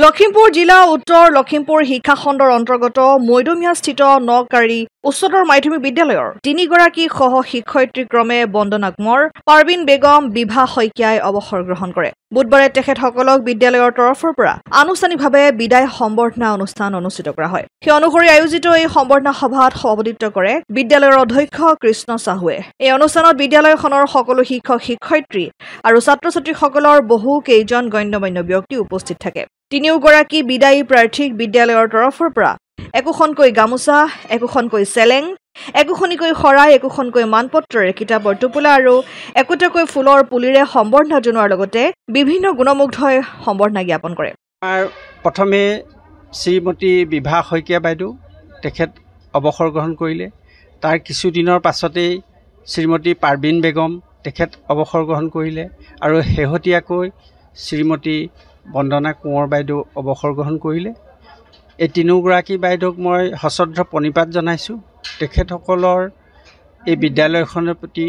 লখিমপুৰ জিলা উত্তৰ লখিমপুৰ শিক্ষা খণ্ডৰ অন্তৰ্গত মৈদমিয়াস্থিত নকাৰী উচ্চতৰ মাধ্যমিক বিদ্যালয়ৰ 3 গৰাকী সহ শিক্ষয়িত্ৰী ক্ৰমে বন্দনা কোঁৱৰ, পাৰবিন বেগম, বিভা শইকীয়াই অৱসৰ গ্ৰহণ কৰে। বুধবাৰে তেখেতসকলক বিদ্যালয়ৰ তৰফৰ পৰা আনুষ্ঠানিকভাৱে বিদায় সম্বৰ্ধনা অনুষ্ঠান অনুষ্ঠিত কৰা হয়। সেই অনুসৰি আয়োজিত এই সম্বৰ্ধনা সভাত সভাপতিত্ব কৰে বিদ্যালয়ৰ অধ্যক্ষ কৃষ্ণ চাহুৱে। এই অনুষ্ঠানত বিদ্যালয়খনৰ সকলো শিক্ষক শিক্ষয়িত্ৰী আৰু ছাত্ৰ-ছাত্ৰীসকলৰ বহু কেইজন গণ্যমান্য ব্যক্তি উপস্থিত থাকে। 3 গৰাকী বিদায়ী প্ৰাৰ্থীক বিদ্যালয়ৰ তৰফৰ পৰা একোখনকৈ গামোচা, একোখনকৈ চেলেং, একোখনিকৈ শৰাই, একোখনকৈ মানপত্ৰৰে কিতাপৰ টোপোলা আৰু একোটাকৈ ফুলৰ পুলিৰে সম্বৰ্ধনা জনোৱাৰ লগতে বিভিন্ন গুণমুগ্ধই সম্বৰ্ধনা জ্ঞাপন কৰে। প্ৰথমে শ্ৰীমতী বিভা শইকীয়া বাইদেউ তেখেত অৱসৰ গ্ৰহণ কৰিলে। তাৰ কিছুদিনৰ পাছতেই শ্ৰীমতী পাৰবিন বেগম তেখেত অৱসৰ গ্ৰহণ কৰিলে আৰু শেহতীয়াকৈ শ্ৰীমতী বন্দনা কোঁৱৰ বাইদেউ অৱসৰ গ্ৰহণ কৰিলে। এই 3 গৰাকী বাইদেউক মই সশ্ৰদ্ধ প্ৰণিপাত জনাইছোঁ। তেখেতসকলৰ এই বিদ্যালয়খনৰ প্ৰতি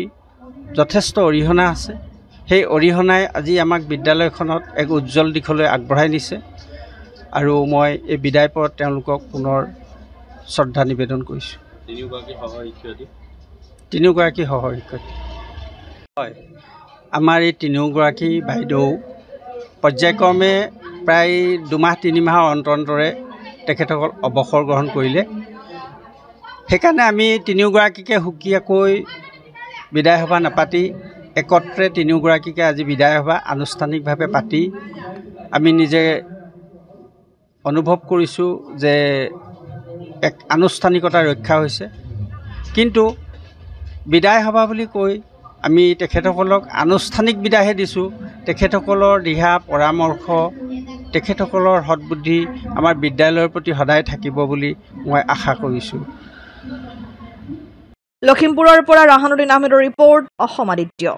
যথেষ্ট অৰিহণা আছে। সেই অৰিহণাই আজি আমাক বিদ্যালয়খনত এক উজ্জ্বল দিশলৈ আগবঢ়াই নিছে আৰু মই এই বিদায় পৰত তেওঁলোকক পুনৰ শ্ৰদ্ধা নিবেদন কৰিছোঁ। 3 গৰাকী সহ শিক্ষয়িত্ৰী হয়। আমাৰ এই 3 গৰাকী বাইদেউ পৰ্যায়ক্ৰমে প্ৰায় 2 মাহ 3 মাহৰ অন্তৰে তেখেতসকল অৱসৰ গ্ৰহণ কৰিলে। সেইকাৰণে আমি 3 গৰাকীকে সুকীয়াকৈ বিদায় সভা নাপাতি একত্ৰে 3 গৰাকীকে আজি বিদায় সভা আনুষ্ঠানিকভাৱে পাতি আমি নিজে অনুভৱ কৰিছোঁ যে এক আনুষ্ঠানিকতা ৰক্ষা হৈছে। কিন্তু বিদায় সভা বুলি কৈ আমি তেখেতসকলক আনুষ্ঠানিক বিদায়হে দিছোঁ। তেখেতসকলৰ দিহা পৰামৰ্শ, তেখেতসকলৰ সৎবুদ্ধি আমাৰ বিদ্যালয়ৰ প্ৰতি সদায় থাকিব বুলি মই আশা কৰিছোঁ। লখিমপুৰৰ পৰা ৰাহানুদ্দিন আহমেদৰ ৰিপৰ্ট, অসম আদিত্য।